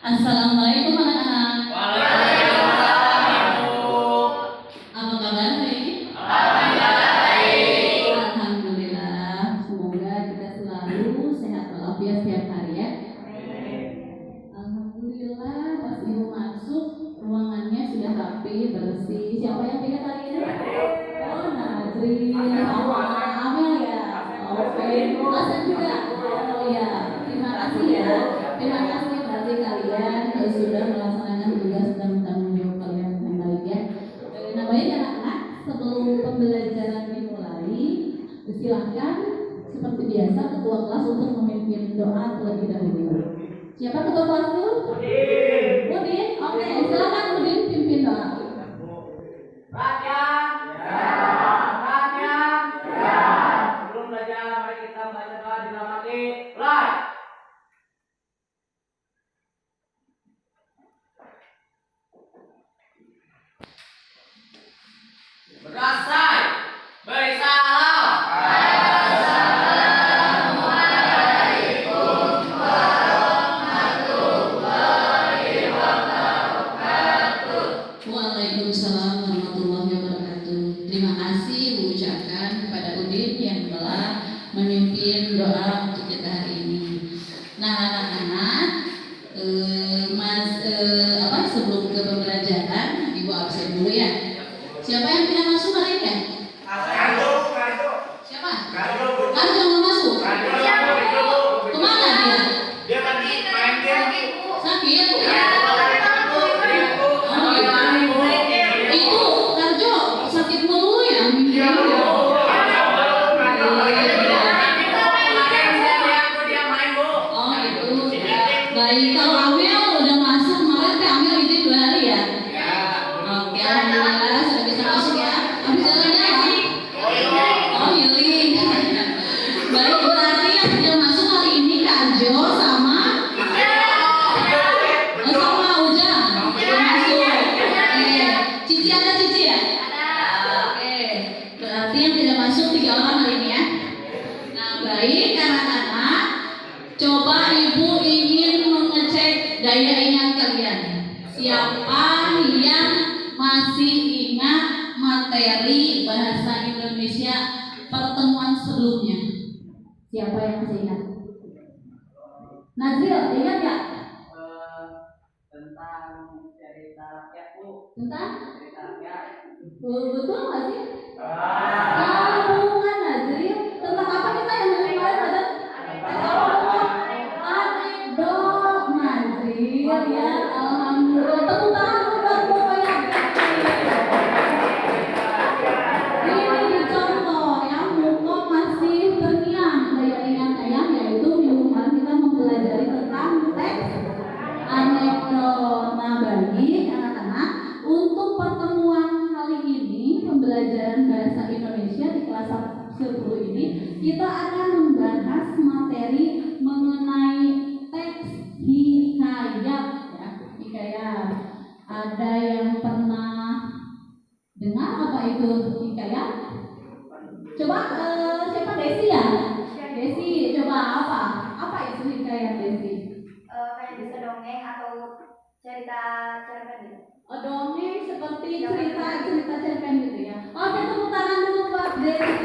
Assalamualaikum anak-anak. Waalaikumsalam. Apa kabar hari ini? Alhamdulillah baik. Alhamdulillah. Semoga kita selalu sehat walafiat setiap hari ya. Alhamdulillah. Pas ibu masuk ruangannya sudah rapi, bersih. Siapa yang pindah hari ini? Oh, Nazri. Amel ya. Oke. Hasan juga. Oh ya. Terima kasih ya. Terima kasih berarti kalian sudah melaksanakan tugas dan tanggung jawab kalian dengan baik ya. Nah baik anak-anak, sebelum pembelajaran dimulai, silahkan seperti biasa ketua kelas untuk memimpin doa terlebih dahulu. Siapa ketua kelas dulu? Udin. Oke, silakan Udin pimpin doa. Rakyat. Rakyat. Sebelum belajar, mari kita baca doa di dalam hati. Mulai. Berasai, beri salam. Assalamualaikum warahmatullahi wabarakatuh. Waalaikumsalam warahmatullahi wabarakatuh. Terima kasih ucapkan kepada Udin yang telah memimpin doa untuk kita hari ini. Nah anak-anak, sebelum ke pembelajaran, ibu absen dulu ya. Siapa yang tidak masuk hari ini ya? Siapa? Karjo nggak masuk? Kemana dia? Dia tadi main game. Sakit? Oh, Itu Karjo sakit mulu ya? Oh itu. Baik, kalau Amel udah masuk kemarin teh Amel izin 2 hari ya? Oke, alhamdulillah sudah bisa masuk ya. Habis jalannya apa? Oh, healing. Baik, berarti yang tidak masuk hari ini Karjo sama Ujang. Belum masuk. Oke. Cici ada Cici ya? Oke. Berarti yang tidak masuk 3 orang hari ini ya. Nah, baik anak-anak. Coba ibu ingin mengecek daya ingat kalian. Siapa yang masih ingat materi bahasa Indonesia pertemuan sebelumnya? Siapa yang masih ingat? Nazril, ingat gak? Tentang cerita rakyat, Bu. Tentang? Cerita rakyat. Betul gak sih? Ah. Bukan Nazril. Tentang apa kita yang kemarin ada? Anekdot Nazril ya. Alhamdulillah. Tepuk tangan buat pokoknya. Ini contoh yang Muko masih terngiang daya ingat ayam, yaitu minggu kemarin kita mempelajari tentang teks anekdot. Nah baik anak-anak, untuk pertemuan kali ini pembelajaran bahasa Indonesia di kelas 10 ini kita akan membahas materi mengenai teks hikayat ya. Hikayat. Ada yang pernah dengar apa itu hikayat? Coba siapa? Desi ya? Desi, coba apa? Apa itu hikayat Desi? Kayak bisa dongeng atau cerita cerpen gitu. Dongeng seperti cerita cerpen gitu ya. Oke, tepuk tangan dulu buat Desi.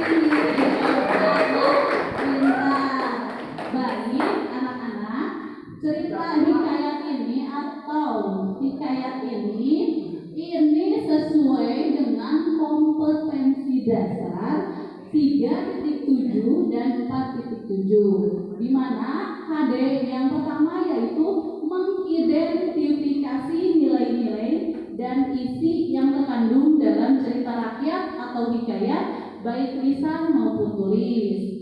Pintar. Baik anak-anak, cerita hikayat ini atau hikayat ini sesuai dengan kompetensi dasar 3.7 dan 4.7, di mana HD yang pertama yaitu mengidentifikasi nilai-nilai dan isi yang terkandung dalam cerita rakyat atau hikayat baik lisan maupun tulis.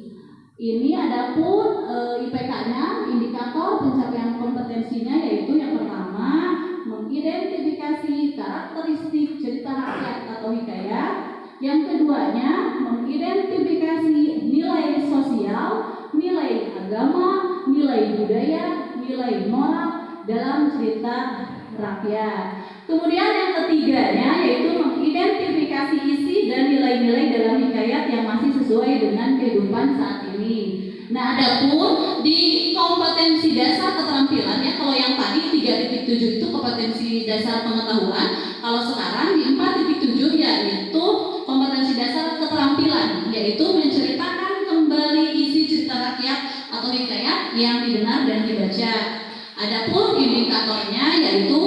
Ini adapun IPK-nya, indikator pencapaian kompetensinya, yaitu yang pertama mengidentifikasi karakteristik cerita rakyat atau hikayat. Yang keduanya mengidentifikasi nilai sosial, nilai agama, nilai budaya, nilai moral dalam cerita rakyat. Kemudian yang ketiganya yaitu mengidentifikasi isi dan nilai-nilai dalam hikayat yang masih sesuai dengan kehidupan saat ini. Nah, adapun di kompetensi dasar keterampilannya, kalau yang tadi 3.7 4.7 itu kompetensi dasar pengetahuan. Kalau sekarang di 4.7 yaitu kompetensi dasar keterampilan, yaitu menceritakan kembali isi cerita rakyat atau hikayat yang didengar dan dibaca. Adapun indikatornya yaitu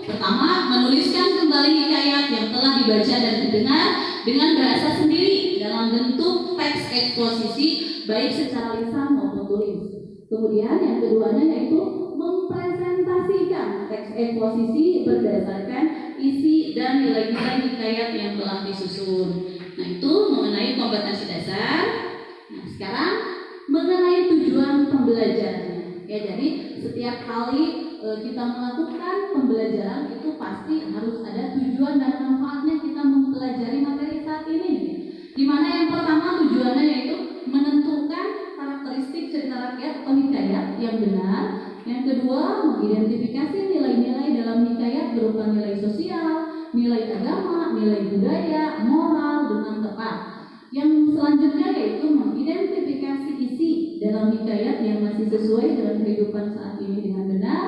pertama, menuliskan kembali hikayat yang telah dibaca dan didengar dengan bahasa sendiri dalam bentuk teks eksposisi baik secara lisan maupun tulis. Kemudian yang keduanya yaitu mempresentasikan teks eksposisi berdasarkan isi dan nilai-nilai hikayat yang telah disusun. Nah, itu mengenai kompetensi dasar. Nah, sekarang mengenai tujuan pembelajarannya. Ya, jadi setiap kali kita melakukan pembelajaran itu pasti harus ada tujuan dan manfaatnya kita mempelajari materi saat ini. Di mana yang pertama tujuannya yaitu menentukan karakteristik cerita rakyat atau hikayat yang benar. Yang kedua, mengidentifikasi nilai-nilai dalam hikayat berupa nilai sosial, nilai agama, nilai budaya, moral dengan tepat. Yang selanjutnya yaitu mengidentifikasi isi dalam hikayat yang masih sesuai dengan kehidupan saat ini dengan benar.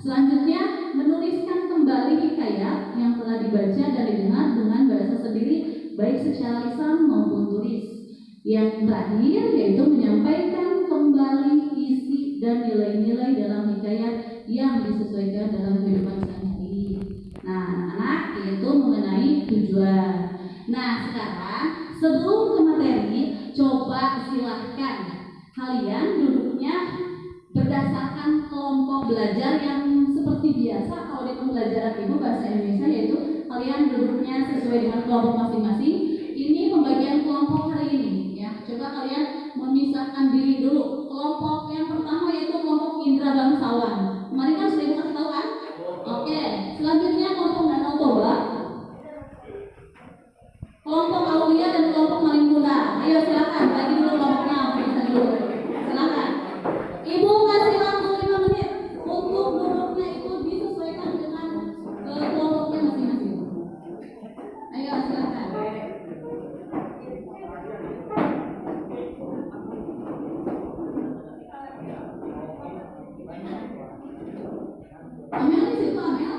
Selanjutnya, menuliskan kembali hikayat yang telah dibaca dan didengar dengan bahasa sendiri baik secara lisan maupun tulis. Yang terakhir yaitu menyampaikan kembali isi dan nilai-nilai dalam hikayat yang disesuaikan dalam kehidupan sehari-hari. Nah, anak-anak, itu mengenai tujuan. Nah, sekarang sebelum ke materi, coba silahkan kalian duduknya berdasarkan kelompok belajar yang seperti biasa. Kalau di pembelajaran ibu bahasa Indonesia yaitu kalian duduknya sesuai dengan kelompok masing-masing. Ini pembagian kelompok hari ini ya. Coba kalian memisahkan diri dulu. Kelompok yang pertama yaitu kelompok indra bangsawan. Kemarin kan sudah kasih tahu kan? Oke. Selanjutnya kelompok Danau Toba, kelompok Aulia dan kelompok Maling. Ayo silakan bagi dulu kelompoknya. Bisa dulu. Silakan. Ibu kasih waktu 5 menit untuk duduknya itu disesuaikan dengan kelompoknya masing-masing. Ayo silakan. Amel di situ, Amel.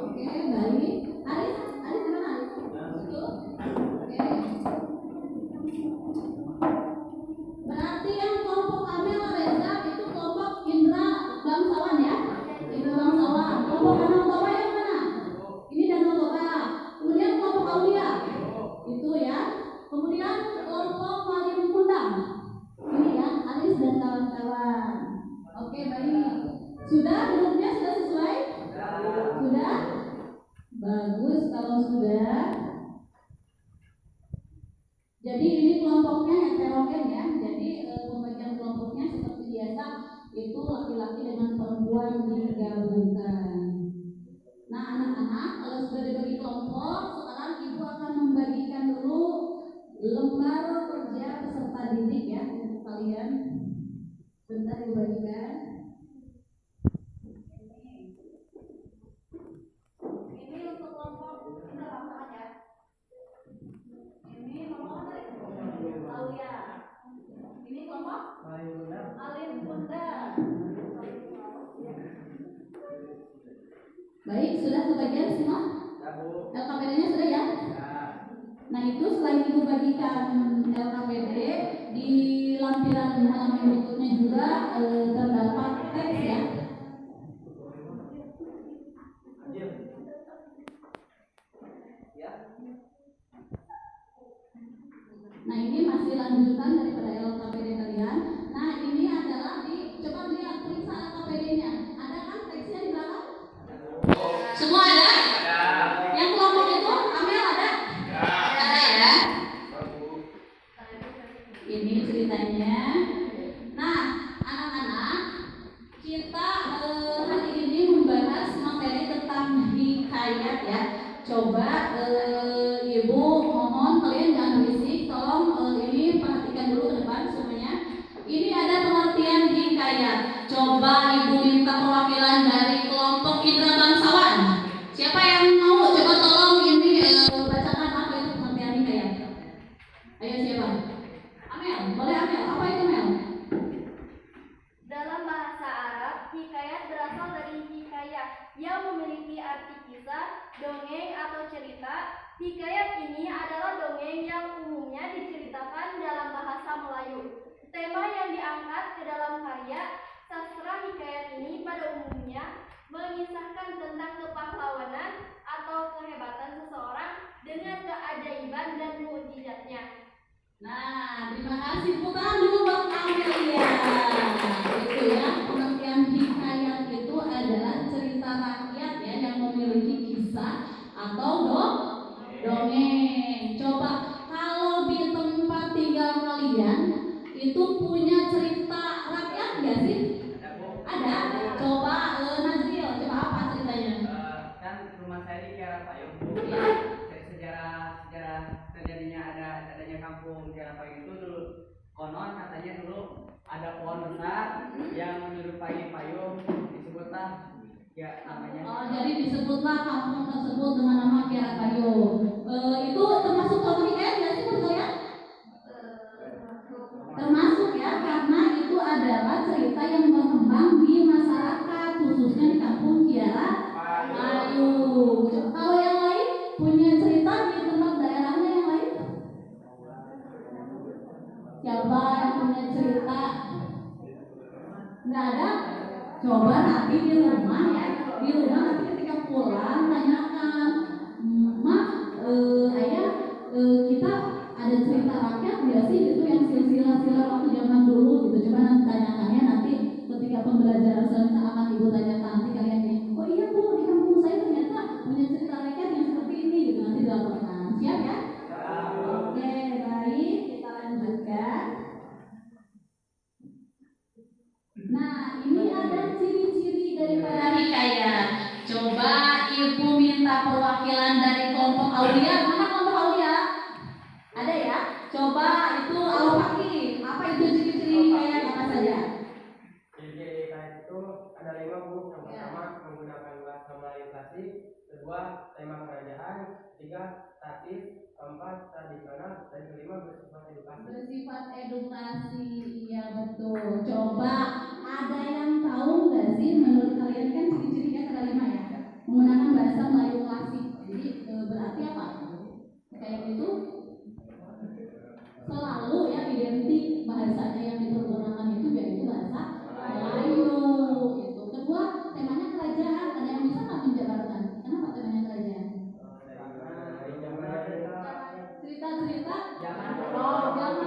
Oke, baik. Aris mana Aris? Itu. Oke. Berarti yang kelompok Amel Reza itu kelompok Indra bangsawan ya? Indra bangsawan. Kelompok Danau Toba yang mana? Ini Danau Toba. Kemudian kelompok Aulia. Itu ya. Kemudian kelompok Maling Kundang. Ini ya, Aris dan kawan-kawan. Oke, baik. Sudah duduknya sudah sesuai? Sudah? Bagus kalau sudah. Jadi ini kelompoknya heterogen ya. Jadi pembagian kelompoknya seperti biasa itu laki-laki dengan perempuan digabungkan. Nah, anak-anak kalau sudah dibagi kelompok, sekarang ibu akan membagikan dulu lembar kerja peserta didik ya untuk kalian. Bentar dibagikan. Ini untuk kelompok Indra bangsawan ya. Ini kelompok Aulia. Ini kelompok Maling Bunda. Baik, sudah kebagian semua? LKPD-nya sudah ya? Nah, itu selain ibu bagikan LKPD, di lampiran halaman berikutnya juga terdapat teks ya. Nah, ini masih lanjutan daripada LKPD kalian. Nah, ini adalah coba lihat periksa LKPD-nya. Ada kan teksnya di belakang? Semua ada? Yang kelompok itu Amel ada? Ada ya? Ini ceritanya. Nah, anak-anak, kita hari ini membahas materi tentang hikayat ya. Coba ibu mohon kalian jangan berisik, tolong ini perhatikan dulu ke depan semuanya. Ini ada pengertian hikayat. Coba ibu minta perwakilan dari kelompok Indra bangsawan. Siapa yang mau? Coba tolong ini bacakan apa itu pengertian hikayat. Ayo siapa? Amel, boleh Amel. Apa itu Amel? Dalam bahasa Arab, hikayat berasal dari hikayat yang memiliki arti kisah, dongeng, atau cerita. Hikayat ini adalah dongeng yang umumnya diceritakan dalam bahasa Melayu. Tema yang diangkat ke dalam karya sastra hikayat ini pada umumnya mengisahkan tentang kepahlawanan atau kehebatan seseorang dengan keajaiban dan mukjizatnya. Nah, terima kasih. Putar dulu buat Amelia. Itu ya, pengertian hikayat itu adalah cerita rakyat ya yang memiliki kisah atau dongeng. Coba kalau di tempat tinggal kalian itu punya cerita rakyat nggak sih? Ada. Coba Nazril, coba apa ceritanya? Kan rumah saya di Kiara Payung. Ya. Sejarah terjadinya adanya kampung Kiara Payung itu dulu konon katanya dulu ada pohon besar yang menyerupai payung, disebutlah ya namanya. Oh, jadi disebutlah kampung tersebut dengan nama Kiara Payung. Itu termasuk contoh hikayat nggak sih menurut kalian? Termasuk ya, karena itu adalah cerita yang berkembang di masyarakat, khususnya di kampung Kiara Payung. Kalau yang lain punya cerita di tempat daerahnya yang lain? Siapa yang punya cerita? Nggak ada? Coba nanti di rumah ya, di rumah nanti ketika pulang tanyakan, Mak, Ayah, kita ada cerita rakyat nggak sih itu yang silsilah waktu zaman dulu gitu. Coba nanti tanyakannya, nanti ketika pembelajaran selanjutnya akan ibu tanyakan, nanti kalian nih, oh iya Bu, di kampung saya ternyata punya cerita rakyat yang seperti ini gitu, nanti dilaporkan. Siap ya? Oke, baik, kita lanjutkan. Nah, ini ada ciri-ciri daripada hikayat. Coba ibu minta perwakilan dari kelompok Aulia. Mana kelompok Aulia? Ada ya? Coba itu Al-Fakih. Apa itu ciri-ciri hikayat apa saja? Ciri hikayat itu ada 5 Bu. Yang pertama menggunakan bahasa Melayu klasik, kedua tema kerajaan, ketiga statis, keempat tradisional, dan kelima bersifat edukasi. Bersifat edukasi, iya betul. Coba ada yang tahu nggak sih menurut kalian kan ciri-cirinya ada 5 ya? Menggunakan bahasa Melayu klasik. Jadi berarti apa? Kayak itu selalu ya identik bahasanya yang dipergunakan itu yaitu bahasa Melayu. Itu. Kedua, temanya kerajaan. Ada yang bisa nggak menjabarkan? Kenapa temanya kerajaan? Cerita-cerita zaman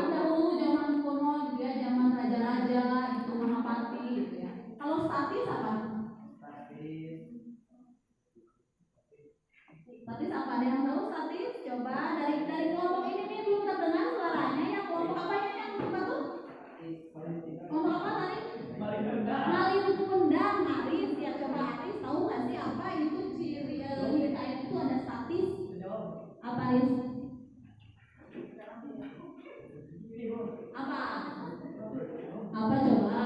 dahulu, zaman kuno gitu ya, zaman raja-raja itu Mahapati gitu ya. Kalau statis apa? Statis apa? Ada yang tahu statis? Coba dari kelompok ini nih belum terdengar suaranya ya. Kelompok apa yang apa tuh? Kelompok apa tadi? Malin Kundang, Aris ya. Coba Aris tahu nggak sih apa itu ciri hikayat itu ada statis? Apa Aris? Apa coba?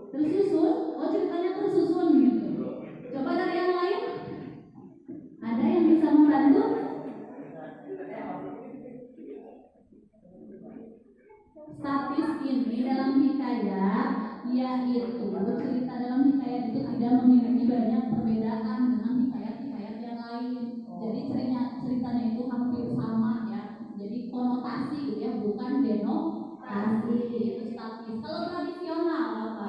Tersusun. Oh, ceritanya tersusun gitu. Coba dari yang lain? Ada yang bisa membantu? Statis ini dalam hikayat yaitu cerita dalam hikayat itu tidak memiliki banyak perbedaan dengan hikayat-hikayat yang lain. Jadi ceritanya itu hampir sama ya. Jadi konotasi gitu ya, bukan denotasi. Itu statis. Kalau tradisional apa?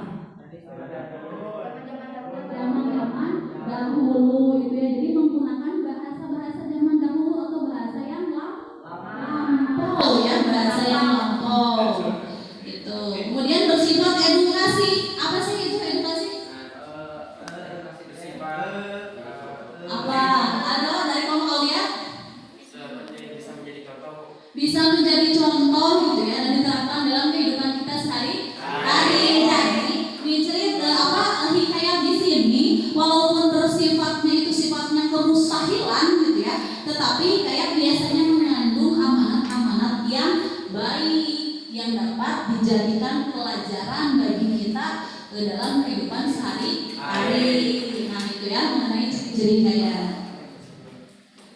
Zaman-zaman dahulu itu ya. Jadi menggunakan bahasa zaman dahulu atau bahasa yang lampau ya, bahasa yang lampau. Itu. Kemudian bersifat edukasi. Apa sih itu edukasi? Apa? Ada dari kelompok Aulia? Bisa menjadi contoh gitu ya, dan diterapkan dalam kehidupan kita sehari-hari. Jadi hikayat di sini walaupun bersifatnya itu sifatnya kemustahilan gitu ya, tetapi hikayat biasanya mengandung amanat-amanat yang baik yang dapat dijadikan pelajaran bagi kita dalam kehidupan sehari-hari. Nah itu ya mengenai ciri-ciri hikayat.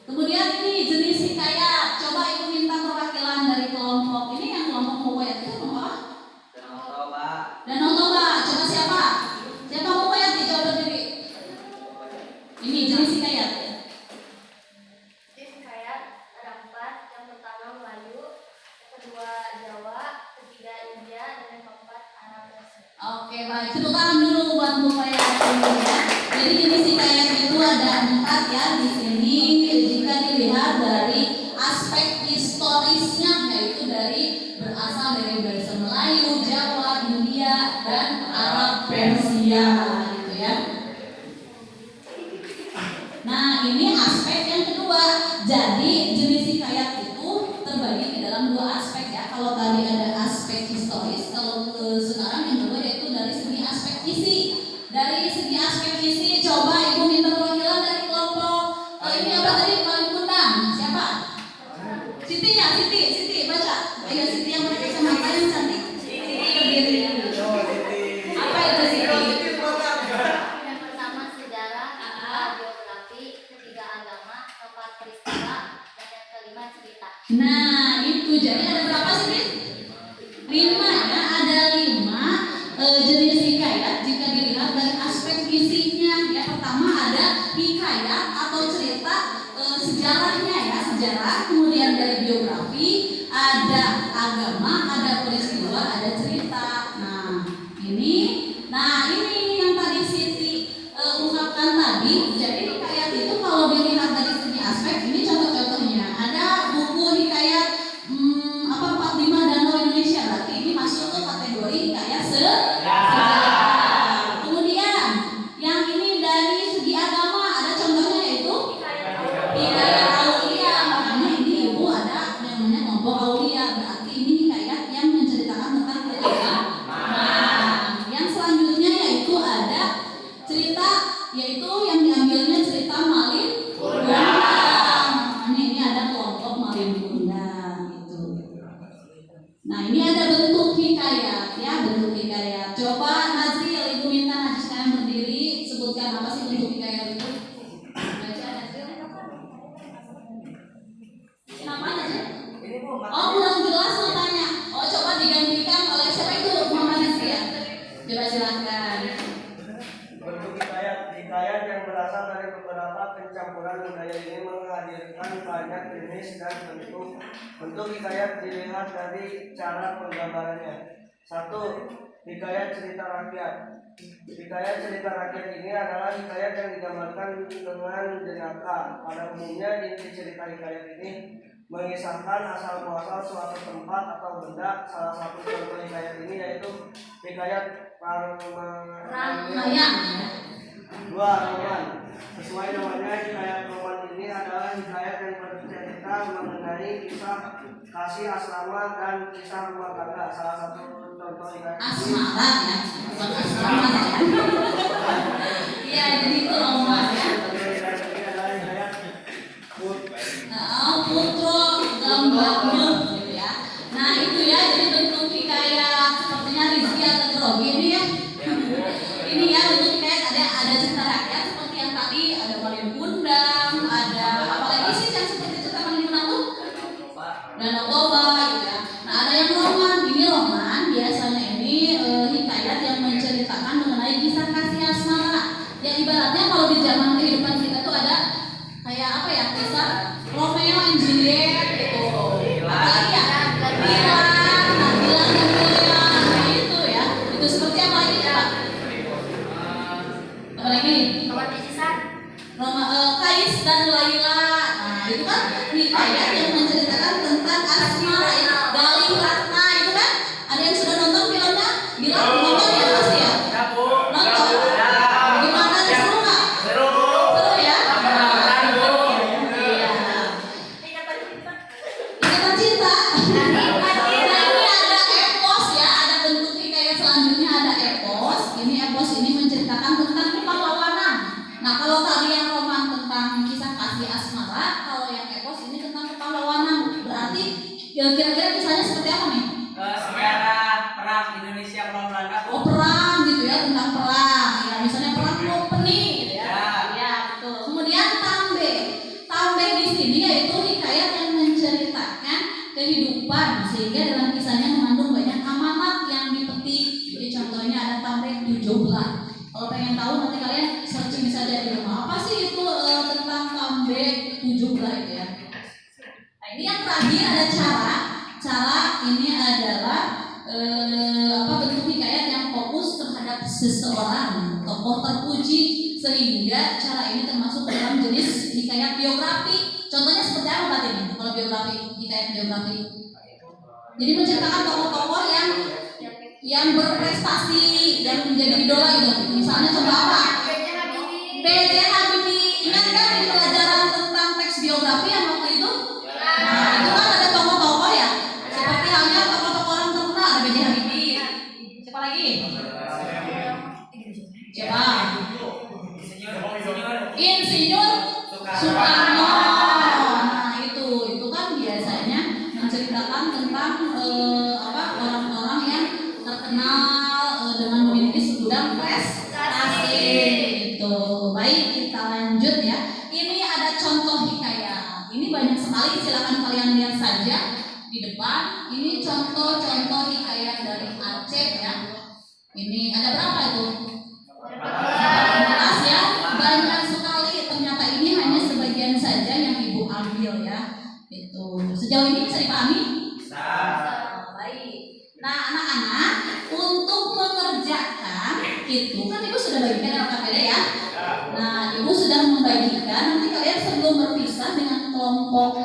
Kemudian ini jenis hikayat. Coba ibu minta perwakilan dari kelompok ini, yang kelompok Mukoyat itu kelompok apa? Danau Toba. Coba siapa? Siapa Mukoyat? Coba berdiri. buat mempelajari ya. Jadi jenis hikayat itu ada 4 ya di sini. Jika dilihat dari aspek historisnya, yaitu berasal dari bahasa Melayu, Jawa, India, dan Arab Persia gitu ya. Nah, ini aspek yang kedua. Jadi jenis hikayat itu terbagi ke dalam 2 aspek ya. Kalau tadi ada aspek historis, kalau sekarang yang kedua yaitu dari segi aspek isi. Dari segi aspek isi, coba Ibu minta perwakilan dari kelompok ini apa tadi paling undang? Siapa? Siti ya, Siti baca. Ayo Siti yang pakai kacamata yang cantik. Siti berdiri. Apa itu Siti? Yang pertama sejarah, kedua geografi, ketiga agama, keempat peristiwa, dan yang kelima cerita. Nah, itu jadi ada berapa sih? 5 ya, ada 5 jenis hikayat jika dilihat dari aspek isinya. Ya, pertama ada hikayat atau cerita sejarahnya ya, sejarah, kemudian dari biografi, ada agama, ada peristiwa, ada cerita. Nah, ini yang tadi Siti ungkapkan tadi. Jadi hikayat itu kalau dilihat dari segi aspek, ini contoh-contohnya. Ada buku hikayat 45 Danau Indonesia, berarti ini masuk ke kategori hikayat sejarah. Kemudian yang ini dari segi agama, ada contohnya yaitu hikayat Aulia. Makanya ini Ibu ada namanya kelompok Aulia, berarti ini hikayat yang menceritakan tentang keagamaan. Yang selanjutnya yaitu ada cerita, yaitu yang diambilnya cerita Malin Kundang. Makanya ini ada kelompok Malin Kundang gitu. Nah, ini ada bentuk hikayat ya, bentuk hikayat. Coba Nazril, Ibu minta Najis kalian berdiri, sebutkan apa sih bentuk hikayat itu? Baca Nazril. Kenapa Nazril? Oh, kurang jelas matanya. Oh, coba digantikan oleh siapa itu? Muhammad Nazril ya. Coba silakan. Bentuk hikayat yang berasal dari beberapa pencampuran budaya ini menghadirkan banyak jenis dan bentuk. Bentuk hikayat dilihat dari cara penggambarannya. 1. Hikayat cerita rakyat. Hikayat cerita rakyat ini adalah hikayat yang digambarkan dengan jenaka. Pada umumnya inti cerita hikayat ini mengisahkan asal muasal suatu tempat atau benda. Salah satu contoh hikayat ini yaitu hikayat Ramayana. 2. Roman. Sesuai namanya, hikayat roman ini adalah hikayat yang bercerita mengenai kisah kasih asrama dan kisah rumah tangga. Salah satu contoh hikayat Asmara ya, bukan asrama ya. Iya, jadi itu roman ya. ini adalah hikayat Putro gambarnya gitu ya. Nah, itu ya, jadi bentuk hikayat sepertinya Rizky atau Grogi ini ya. Ini ya bentuk hikayat, ada cerita rakyat seperti yang tadi, ada Malin Kundang, ada apalagi sih yang seperti cerita Malin Kundang tuh? Danau Toba gitu ya. Nah, ada yang roman. Ini roman biasanya ini hikayat yang menceritakan mengenai kisah kasih asmara. Ya ibaratnya kalau di zaman kehidupan kita tuh ada kayak apa ya, kisah Romeo and Juliet gitu. Apalagi ya? Gilang dan Julia. Nah itu ya. Itu seperti apa lagi coba? Apa lagi? Kais dan Laila. Nah itu kan hikayat yang menceritakan tentang asmara ya. Galih Ratna itu kan. Ada yang sudah nonton filmnya? Bilang nonton ya pasti ya? Nonton? Gimana, seru nggak? Seru ya? Ikatan cinta. Nah ini ada epos ya, ada bentuk hikayat selanjutnya ada epos. Ini epos ini menceritakan tentang kepahlawanan. Nah kalau tadi yang roman tentang kisah kasih asmara, kalau yang epos ini tentang kepahlawanan. Berarti kira-kira kisahnya seperti apa nih? Sejarah perang Indonesia melawan Belanda. Oh perang gitu ya, tentang perang. Ya misalnya perang Kompeni gitu ya. Ya. Ya betul. Kemudian Tambe. Tambe di sini yaitu hikayat yang menceritakan kehidupan sehingga dalam kisahnya mengandung banyak amanat yang dipetik. Jadi contohnya ada Tambe 17. Kalau pengen tahu nanti kalian searching saja di rumah. Apa sih itu tentang Tambe 17 itu ya. Nah ini yang terakhir ada cara ini adalah bentuk hikayat yang fokus terhadap seseorang. suci, sehingga cara ini termasuk dalam jenis hikayat biografi. Contohnya seperti apa Mbak ini? Kalau biografi, hikayat biografi. Jadi menceritakan tokoh-tokoh yang berprestasi, yang menjadi idola gitu. Misalnya contoh apa? B.J. Habibie. Ingat kan di pelajaran tentang teks biografi yang waktu itu? Nah, itu kan ada tokoh-tokoh ya. Seperti halnya tokoh-tokoh orang terkenal, ada B.J. Habibie. Siapa lagi? Siapa? Insinyur Soekarno. Nah, itu kan biasanya menceritakan tentang orang-orang yang terkenal dengan memiliki segudang prestasi. Itu. Baik, kita lanjut ya. Ini ada contoh hikayat. Ini banyak sekali, silakan kalian lihat saja di depan. Ini contoh-contoh hikayat dari Aceh ya. Ini ada berapa itu? 14 ya. Banyak sekali. Ternyata ini hanya sebagian saja yang Ibu ambil ya. Itu. Sejauh ini bisa dipahami? Baik. Nah, anak-anak, untuk mengerjakan itu kan Ibu sudah bagikan LKPD ya. Nah, Ibu sudah membagikan. Nanti kalian sebelum berpisah dengan kelompok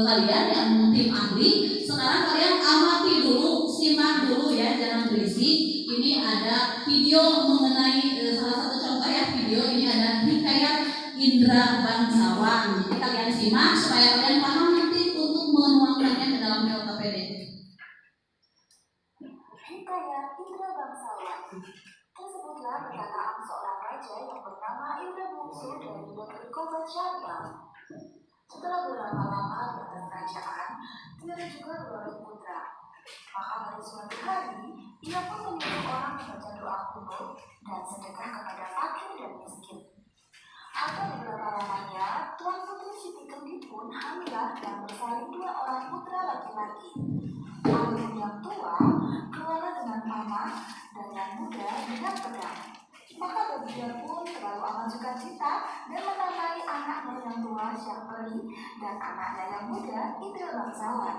kalian yang tim ahli, sekarang kalian amati dulu, simak dulu ya, jangan berisik. Ini ada video mengenai salah satu contoh ya, video ini ada hikayat Indra Bangsawan. Jadi kalian simak supaya kalian paham nanti untuk menuangkannya ke dalam LKPD. Hikayat Indra Bangsawan. Tersebutlah perkataan seorang raja yang bernama Indra Bungsu dari negeri Kobat Syariah. Setelah beberapa lama di atas kerajaan, dia juga beroleh putra. Maka pada suatu hari, ia pun menyuruh orang membaca doa kuno dan sedekah kepada fakir dan miskin. Hatta beberapa lamanya, Tuan Putri Siti Kendi pun hamilah dan bersalin 2 orang putra laki-laki. Anak yang tua keluarlah dengan panah dan yang muda dengan pedang. Maka Baginda pun terlalu amat sukacita dan menamai anaknya yang tua Syahperi dan anaknya yang muda Indra Bangsawan.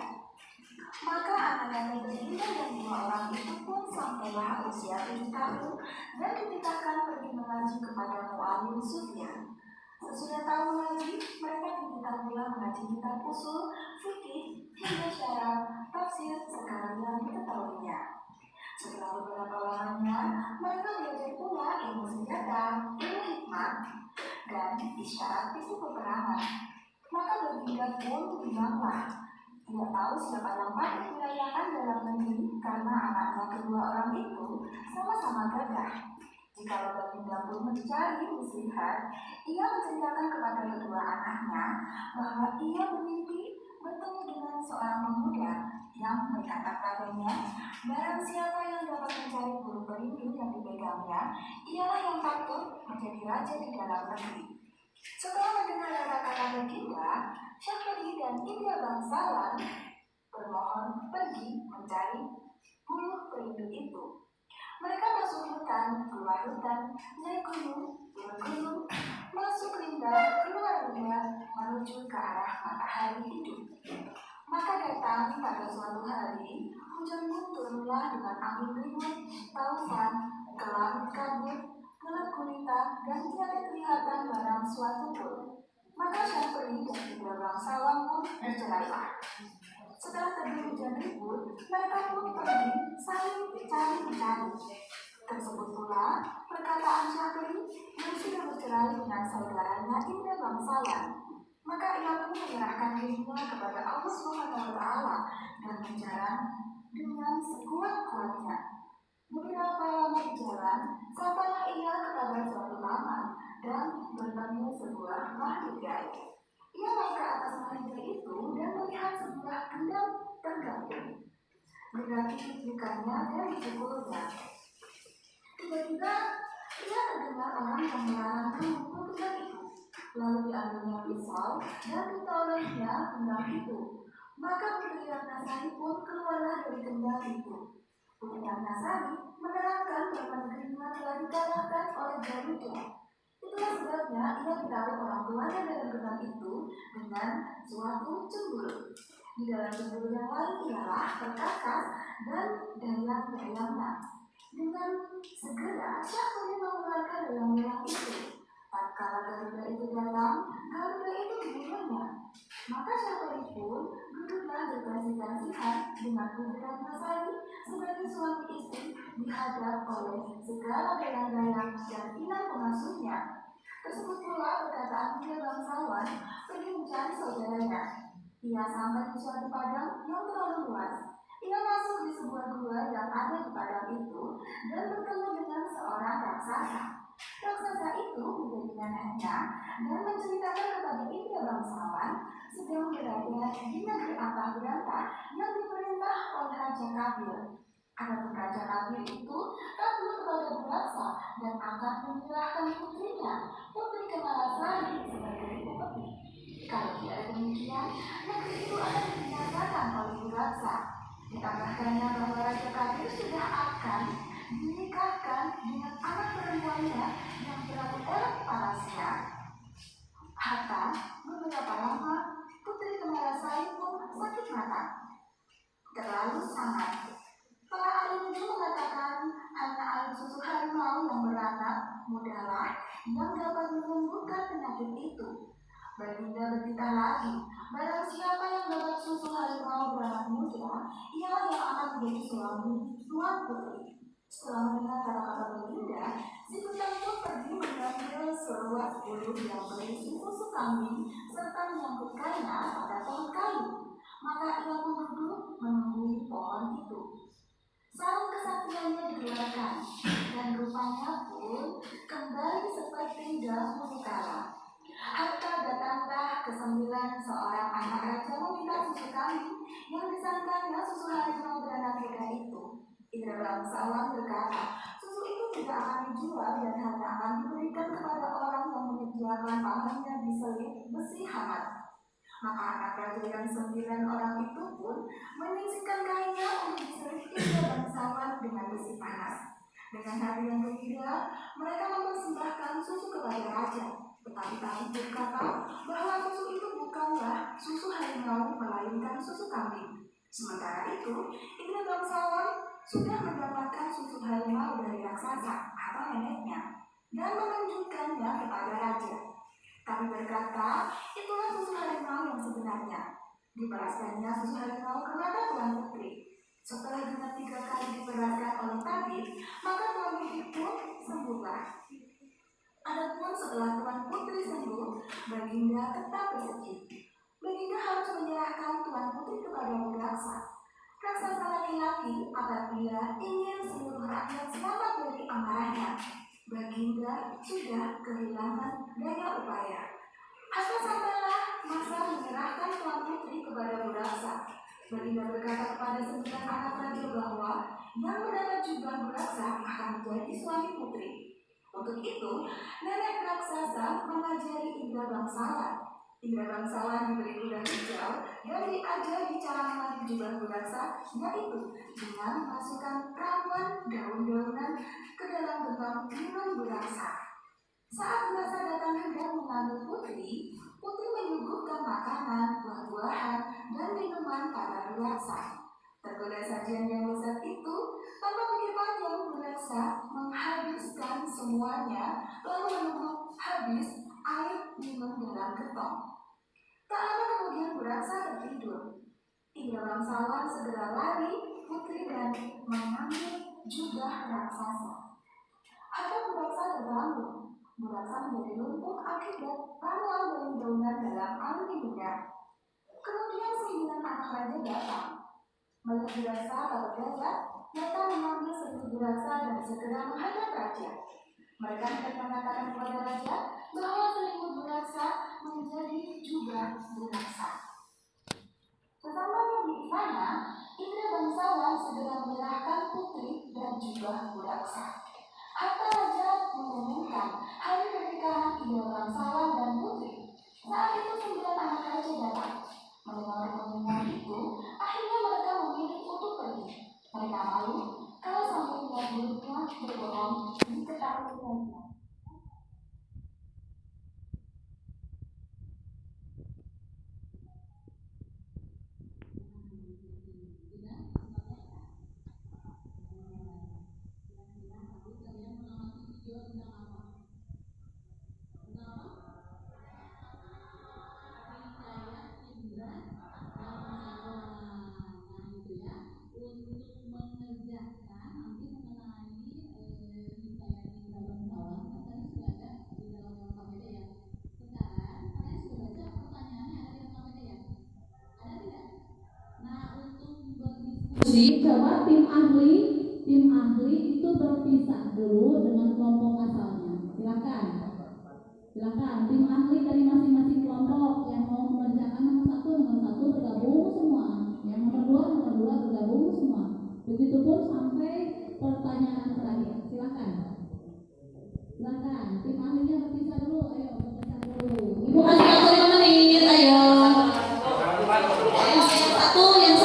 Maka anak-anak negeri Indra yang 2 orang itu pun sampailah usia 7 tahun dan dititahkan pergi mengaji kepada Mu'alim Sufyan. Sesudah tahu lagi, mereka dititah pula mengaji kitab usul, fikih, hingga syarat, tafsir sekalian diketahuinya. Setelah beberapa lamanya, mereka belajar pula ilmu senjata, ilmu hikmat, dan isyarat itu peperangan. Maka Baginda pun bimbanglah. Tidak tahu siapa yang patut dilayakan dalam negeri karena anaknya kedua orang itu sama-sama gagah. Jika Baginda pun mencari muslihat, ia menceritakan kepada kedua anaknya bahwa ia bermimpi bertemu dengan seorang pemuda yang berkata padanya, barang siapa yang dapat mencari bulu perindu yang dipegangnya, ialah yang patut menjadi raja di dalam negeri. Setelah mendengar kata-kata Baginda, Syahperi dan Indra Bangsawan bermohon pergi mencari bulu perindu itu. Mereka masuk hutan, keluar hutan, naik gunung, turun gunung, masuk lembah, keluar lembah, menuju ke arah matahari hidup. Maka datang pada suatu hari, hujan pun turunlah dengan angin ribut, taufan, gelap kabut, gelap gulita, dan tidak kelihatan barang suatu pun. Maka Syahperi dan Indra Bangsawan pun bercerailah. Setelah terjadi hujan ribut, mereka pun pergi saling mencari. Tersebut pula perkataan Syahperi yang sudah bercerai dengan saudaranya Indra Bangsawan. Maka ia pun menyerahkan dirinya kepada Allah SWT dan berjalan dengan sekuat-kuatnya. Beberapa lama di jalan, sampailah ia kepada suatu taman dan bertemu sebuah makhluk gaib. Ia naik ke atas makhluk itu dan melihat sebuah gendang tergantung. Mendaki bukannya dan dipukulnya. Tiba-tiba ia terdengar orang yang melarangkan memukul gendang itu. Lalu diambilnya pisau dan ditolehnya gendang itu. Maka Putri Ratnasari pun keluarlah dari gendang itu. Putri Ratnasari menerangkan bahwa negerinya telah dikalahkan oleh Garuda. Itulah sebabnya ia ditaruh orang tuanya dalam gendang itu dengan suatu cemburu. Di dalam cemburu yang lain ialah perkakas dan dayang-dayangnya. Dengan segera Syahperi mengeluarkan dayang-dayang Maka Syahrini pun duduklah berkasih-kasihan dengan Putri Sari sebagai suami istri dihadap oleh segala belang-belang dan inang pengasuhnya. Tersebut pula perkataan dia bangsawan pergi mencari saudaranya. Ia sampai di suatu padang yang terlalu luas. Ia masuk di sebuah gua yang ada di padang itu dan bertemu dengan seorang raksasa. Raksasa itu menjadi neneknya dan menceritakan kepada Indra bangsawan sedang berada di negeri Apagranta yang diperintah oleh Raja Kabir. Adapun Raja Kabir itu takut kepada Buraksa dan akan menyerahkan putrinya, Putri Kemalasari, sebagai upeti. Kalau tidak demikian, negeri itu akan dibinasakan oleh Buraksa. Ditambahkannya bahwa Raja Kabir sudah akan dinikahkan dengan anak perempuannya yang terlalu elok parasnya. Hatta beberapa lama Putri Kemalasari pun sakit mata. Terlalu sangat. Para ahli itu mengatakan hanya air susu harimau yang beranak mudalah yang dapat menyembuhkan penyakit itu. Baginda bertitah lagi, barang siapa yang dapat susu harimau beranak muda, ialah yang akan menjadi suami Tuan Putri. Setelah mendengar kata-kata Baginda, si Kutang pun pergi mengambil seluas 10 yang berisi susu kambing serta menyangkutkannya pada pohon kayu. Maka ia pun duduk menunggui pohon itu. Sarung kesaktiannya dikeluarkan dan rupanya pun kembali seperti dahulu kala. Hatta datanglah ke-9 seorang anak raja meminta susu kambing yang disangkanya susu harimau beranak muda itu. Indra bangsawan berkata, susu itu tidak akan dijual dan hanya akan diberikan kepada orang yang menyediakan pahamnya diselit besi hangat. Maka anak raja yang 9 orang itu pun menyisihkan kainnya untuk diselit Indra bangsawan dengan besi panas. Dengan hati yang gembira, mereka mempersembahkan susu kepada raja. Tetapi Tabib berkata bahwa susu itu bukanlah susu harimau melainkan susu kambing. Sementara itu, Indra bangsawan sudah mendapatkan susu harimau dari raksasa atau neneknya dan menunjukkannya kepada raja. Kami berkata, itulah susu harimau yang sebenarnya. Diperaskannya susu harimau ke mata Tuan Putri. Setelah genap 3 kali diperaskan oleh tabib, maka Tuan Putri pun sembuhlah. Adapun setelah Tuan Putri sembuh, Baginda tetap bersedih. Baginda harus menyerahkan Tuan Putri kepada Buraksa. Raksasa laki-laki apabila ingin seluruh rakyat selamat dari amarahnya. Baginda sudah kehilangan daya upaya. Hatta sampailah masa menyerahkan Tuan Putri kepada Buraksa. Baginda berkata kepada 9 anak raja bahwa yang mendapat jubah Buraksa akan menjadi suami putri. Untuk itu, nenek raksasa mengajari Indra bangsawan. Indra bangsawan diberi kuda hijau dan diajari cara melatih jubah Buraksa, yaitu dengan memasukkan ramuan daun-daunan ke dalam gentong minum Buraksa. Saat Buraksa datang hendak mengambil putri, Putri menyuguhkan makanan, buah-buahan, dan minuman pada Buraksa. Tergoda sajian yang lezat itu, tanpa pikir panjang Buraksa menghabiskan semuanya, lalu menunggu habis air minum dalam gentong. Tak lama kemudian Buraksa tertidur. Indra bangsawan segera lari putri dan mengambil jubah raksasa. Hatta Buraksa terbangun. Buraksa menjadi lumpuh akibat ramuan daun-daunan dalam air minumnya. Kemudian 9 anak raja datang. Melihat Buraksa tak berdaya, mereka mengambil seluruh Buraksa dan segera menghadap raja. Mereka hendak mengatakan kepada raja bahwa selimut Buraksa menjadi jubah Buraksa. Sesampainya di istana, Indra bangsawan segera menyerahkan putri dan jubah Buraksa. Hatta raja mengumumkan hari pernikahan Indra bangsawan dan putri. Saat itu 9 anak raja datang. Mendengar pengumuman itu, akhirnya mereka memilih untuk pergi. Mereka malu kalau sampai niat buruknya berbohong diketahui raja. coba tim ahli itu berpisah dulu dengan kelompok asalnya. Silakan tim ahli dari masing-masing kelompok yang mau mengerjakan nomor satu bergabung semua, yang nomor dua bergabung semua. Begitupun sampai pertanyaan terakhir. Silakan tim ahlinya berpisah dulu. Ayo berpisah dulu. Ibu kasih waktu 5 menit. Ayo. Yang satu, yang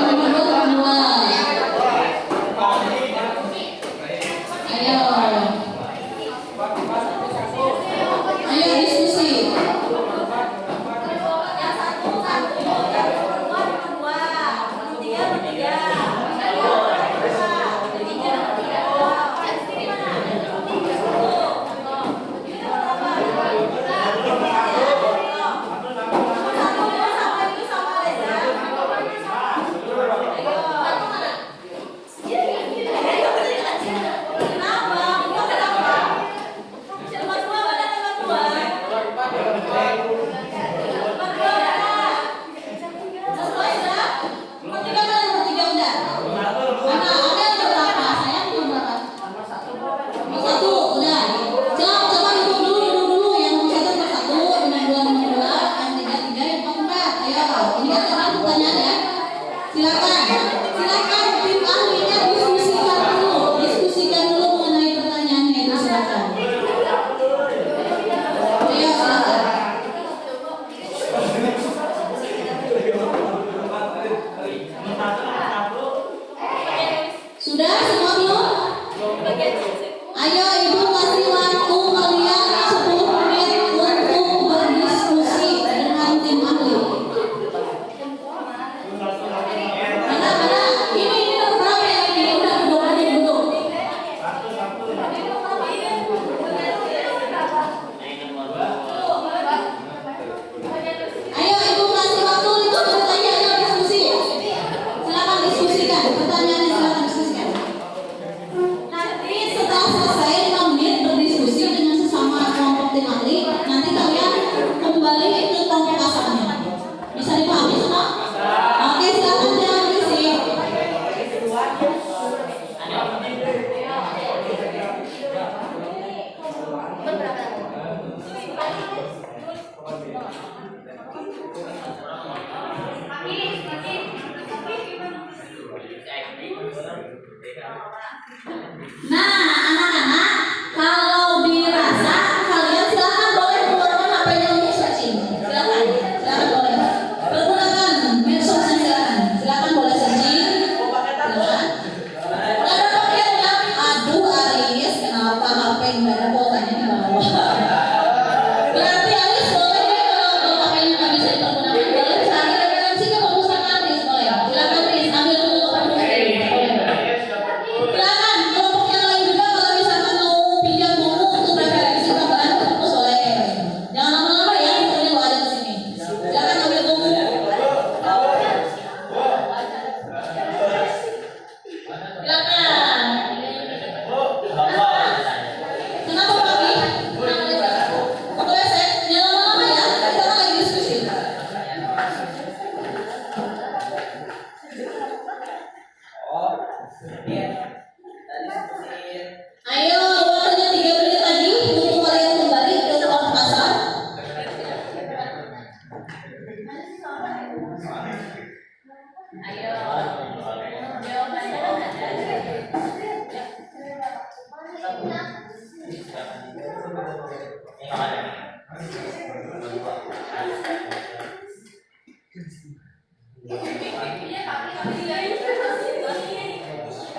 nomor dua. Ayo diskusi.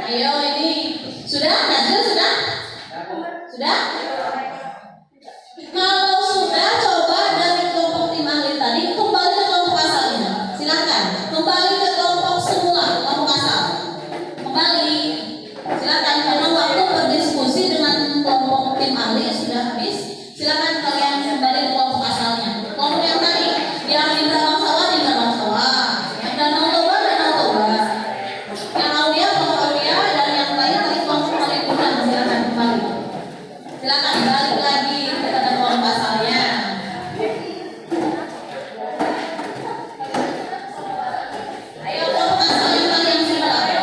Ayo ini sudah? Sudah? Kalau sudah, coba dari kelompok tim ahli tadi kembali ke kelompok asalnya. Silakan kembali ke kelompok semula, kelompok asal. Kembali. Silakan karena waktu berdiskusi dengan kelompok tim ahli sudah habis. Silakan kalian kembali ke kelompok asalnya. Kelompok yang tadi, yang di belakang sawah, yang Danau Toba, yang Aulia, dan yang lain tadi kelompok paling mudah. Silakan kembali. Silakan balik lagi kepada kelompok asalnya. Ayo kelompok asal yang kalian sudah.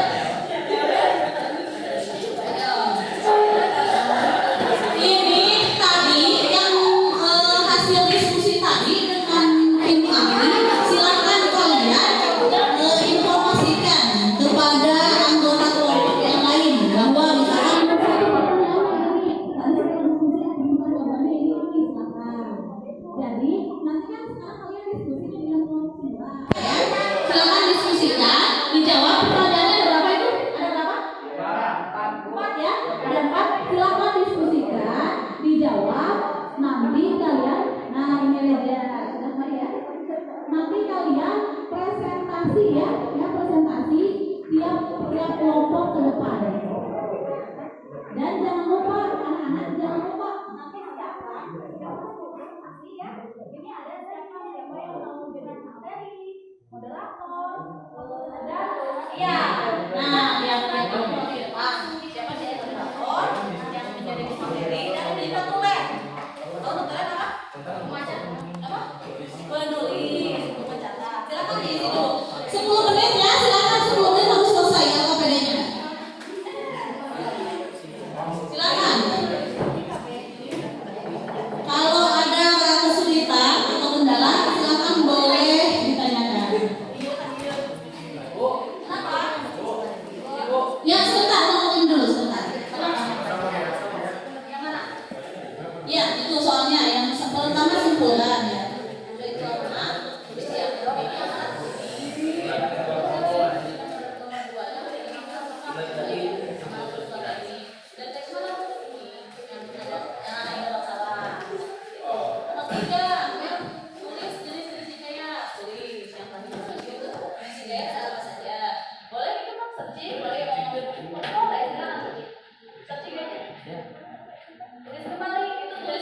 Ya, itu soalnya yang pertama simpulan ya. Udah itu apa? Terus ya,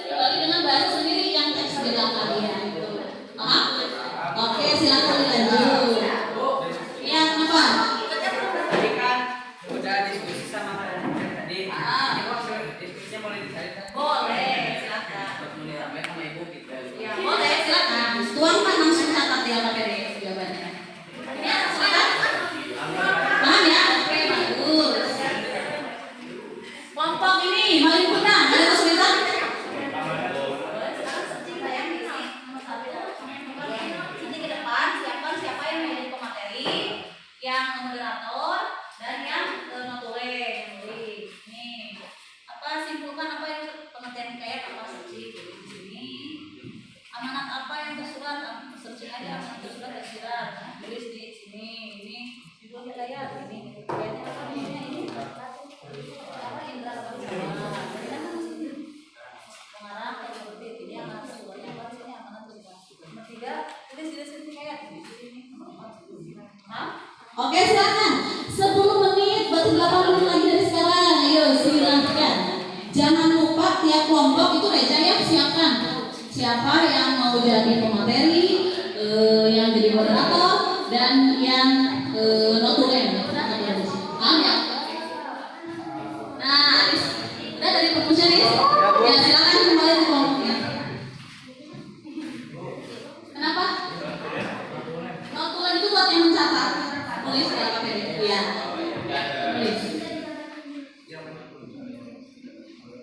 kembali dengan bahasa sendiri yang teks bilang kalian itu. Oke, silakan dilanjut. Ya, kenapa? Tadi kan udah diskusi sama kalian tadi. Ini maksud diskusinya boleh dicarikan? Boleh, silakan. Boleh sampai sama ibu gitu. Ya, boleh, silakan. Tuangkan langsung catat ya Pak Peri jawabannya. Ya, silakan. Paham ya? Oke, bagus. Kelompok ini paling benar, ada kesulitan? Ini ke depan siapkan siapa yang menjadi pemateri, yang moderator dan yang notulen. Nih, apa simpulkan apa yang pengertian kayak apa searching di sini. Amanat apa yang tersurat, searching aja amanat tersurat tersirat. Tulis di sini. Ini judul kayak ini. Kayaknya apa ini? Apa indra pengarah seperti ini amanat tersuratnya apa ini amanat tersurat. Nomor 3 tulis di sini kayak di sini. Oke, silakan. 10 menit, berarti 8 menit lagi dari sekarang. Ayo, silakan. Jangan lupa tiap kelompok itu Reja ya, siapkan. Siapa yang mau jadi pemateri, yang jadi moderator, dan yang notulen. Paham ya? Nah, Aris, udah dari perpustakaan Aris? Ya, silakan kembali ke kelompoknya. Kenapa? Notulen itu buat yang mencatat. Tulis ya Pak Peri. Iya. Tulis.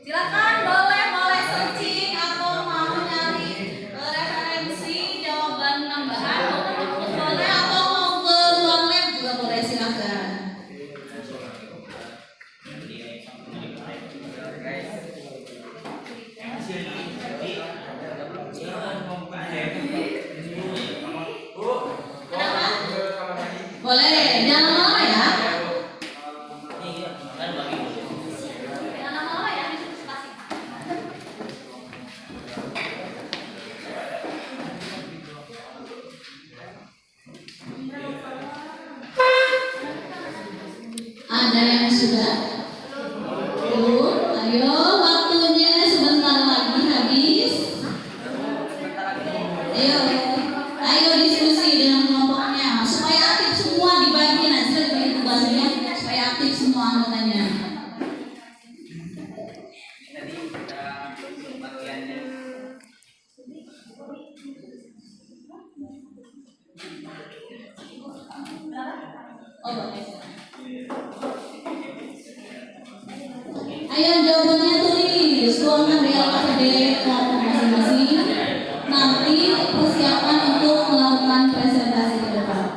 Silakan boleh searching atau mau nyari referensi jawaban tambahan boleh atau mau ke ruang lab juga boleh, silakan. Kenapa? Boleh, jangan lama ya. Jangan lama ya, diskusi. Ada yang sudah? Belum? Ayo, waktunya sebentar lagi habis. Ayo diskusi dengan kelompoknya supaya aktif semua, dibagi nanti dibagi tugasnya supaya aktif semua anggotanya. Tadi kita bagiannya. Oh, boleh. Ayo jawabannya tulis, tuangkan di LKPD kelompok masing-masing. Nanti persiapan untuk melakukan presentasi ke depan.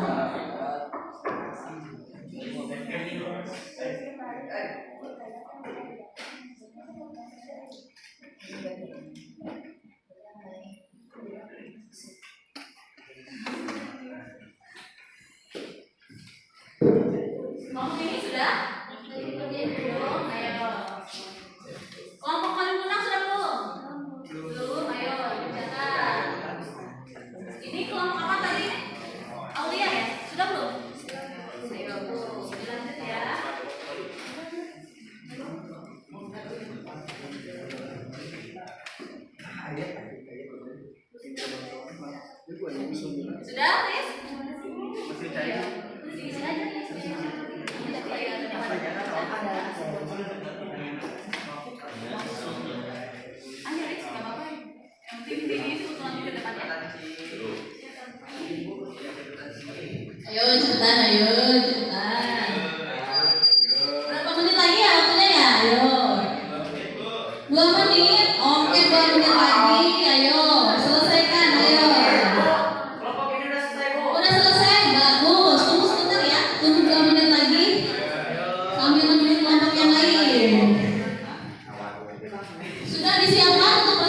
Kelompok ini sudah? Belum, ayo. Kelompok paling menang sudah belum? Belum, ayo dicatat. Ini kelompok apa tadi? Aulia ya? Sudah belum? Ayo, dilanjut ya. Sudah, Ris? Ayo, diisi aja nih. Ayo, Ris, nggak apa-apa. Yang penting diisi usulan ke depannya. Ayo cepetan, berapa menit lagi ya waktunya ya? Ayo 2 menit, oke 2 menit lagi. Ayo selesaikan, ayo. Kelompok ini udah selesai, Bu. Udah selesai, bagus. Tunggu sebentar ya, tunggu 2 menit lagi sambil menuju kelompok yang lain. Sudah disiapkan untuk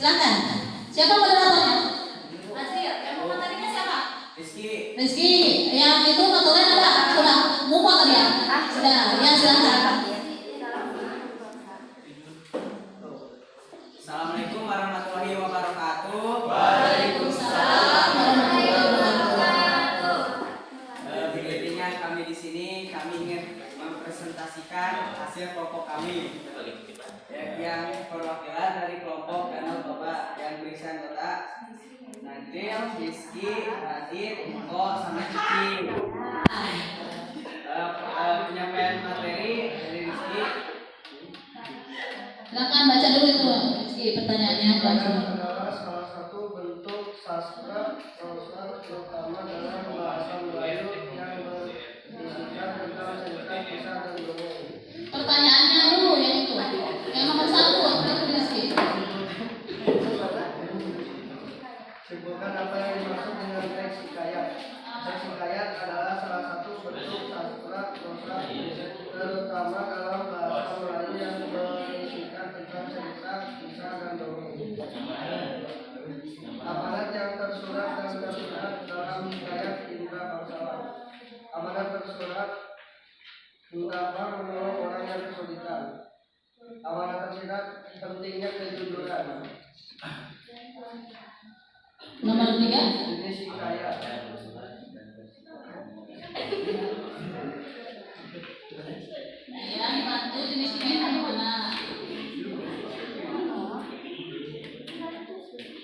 Silakan. Siapa moderatornya? Nasir, yang materinya siapa? Rizky. Yang itu notulen ada? Sudah. Mumpah tadi ya? Sudah. Ya silakan. Assalamualaikum warahmatullahi wabarakatuh. Waalaikumsalam warahmatullahi wabarakatuh. Intinya kami di sini kami ingin mempresentasikan hasil kelompok kami yang perwakilan dari kelompok Danau Toba yang berisi anggota Nadil, Rizky, Radit, Iko, sama Cici. Penyampaian materi dari Rizky. Silakan baca dulu itu Rizky pertanyaannya apa? adalah salah satu bentuk sastra prosa terutama dalam bahasa Melayu yang berisikan tentang cerita kisah dan dongeng. Pertanyaannya dulu yang itu. Yang nomor 1 itu Rizky. Simpulkan apa yang dimaksud dengan teks hikayat. Teks hikayat adalah salah satu bentuk sastra prosa terutama dalam bahasa Melayu yang berisikan tentang cerita kisah dan dongeng. Amanat yang tersurat dan tersurat dalam hikayat Indra Bangsawan. Amanat tersurat ungkapan menolong orang yang kesulitan. Amanat tersirat pentingnya kejujuran. Nomor 3. Jenis hikayat. Ya, dibantu jenis hikayat yang mana?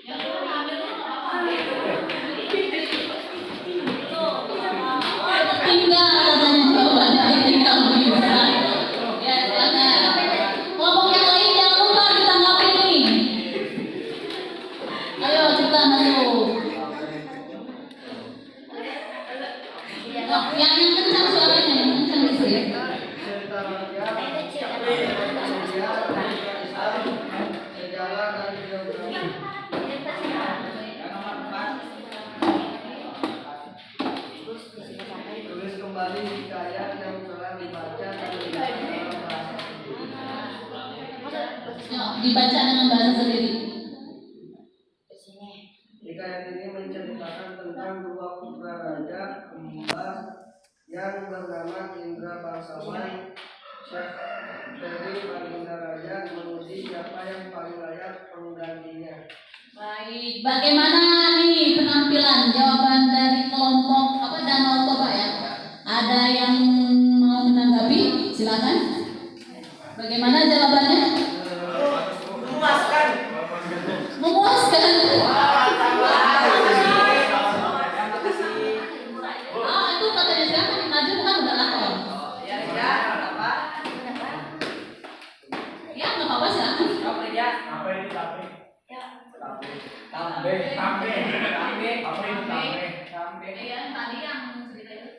Yang belum ambil tuh nggak apa-apa. Tinggal katanya jawabannya tinggal bisa. Ya, silakan. Kelompok yang lain jangan lupa ditanggapi nih. Ayo cepetan masuk. Yang kencang suaranya, yang kencang Rizky. Cerita rakyat, sejarah, sejarah dan geografi. Yang nomor 4. Tulis kembali hikayat yang telah dibaca dan ditulis dalam bahasa. Yuk, dibaca dengan bahasa sendiri. Hikayat ini menceritakan tentang dua putra raja kembar yang bernama Indra Bangsawan. Syekh dari Baginda Raja menguji siapa yang paling layak penggantinya. Baik, bagaimana nih penampilan jawaban dari kelompok Danau Toba ya? Ada yang mau menanggapi? Silakan. Bagaimana jawabannya? Memuaskan. Memuaskan. Oh, itu katanya siapa? Najib kan udah lakon. Ya, apa? Ya, nggak apa-apa silakan. Apa ya? Apa itu tape? Tambe. Tambe. Tambe. Apa itu tape? Tambe. Iya, tadi yang cerita itu.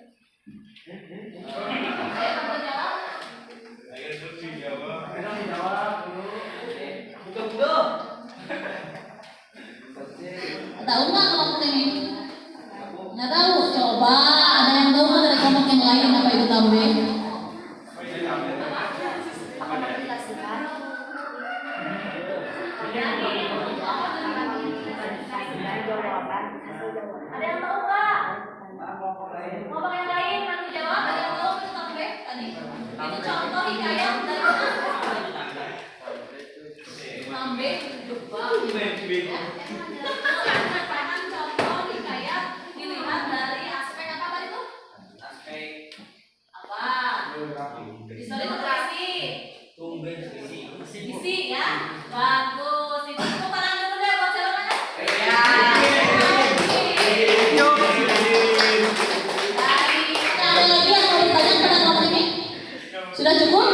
Saya takut jawab. Kita dijawab dulu. Betul. Tahu nggak kelompok ini? Nggak tahu. Coba ada yang tahu nggak dari kelompok yang lain apa itu tambe? Ada yang tahu nggak? Kelompok yang lain nanti jawab. Ada yang tahu itu tambe tadi? Itu contoh hikayat dari mana? Tambe Jepang. Merupakan contoh hikayat dilihat dari aspek apa tadi tuh? Aspek Apa? Historiografis. Isi ya. Bagus. Itu tepuk tangan dulu deh buat siapa? Iya. Ada lagi yang mau ditanya pada kelompok ini? Sudah cukup?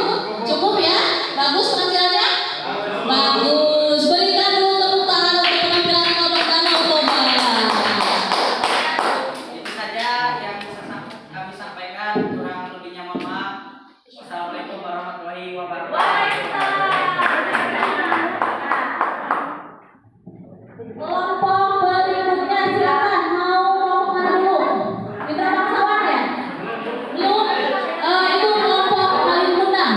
Cukup ya? Bagus penampilannya? Bagus. Berikan dulu tepuk tangan untuk penampilan kelompok Danau Toba. Itu saja yang bisa kami sampaikan. Kurang lebihnya mohon maaf. Wassalamualaikum warahmatullahi wabarakatuh. Kelompok berikutnya silakan. Mau kelompok mana dulu? Indra Bangsawan ya? Belum? Itu kelompok Malin Kundang.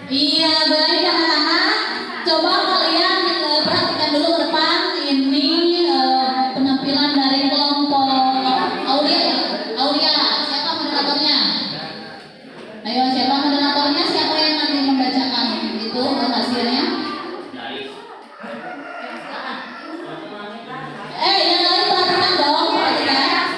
Iya, baik anak-anak. Coba kalian perhatikan dulu ke depan. Ini penampilan dari kelompok Aulia. Aulia, siapa moderatornya? Ayo, siapa moderatornya? Siapa yang nanti membacakan itu hasilnya? Yang lain perhatikan dong, perhatikan.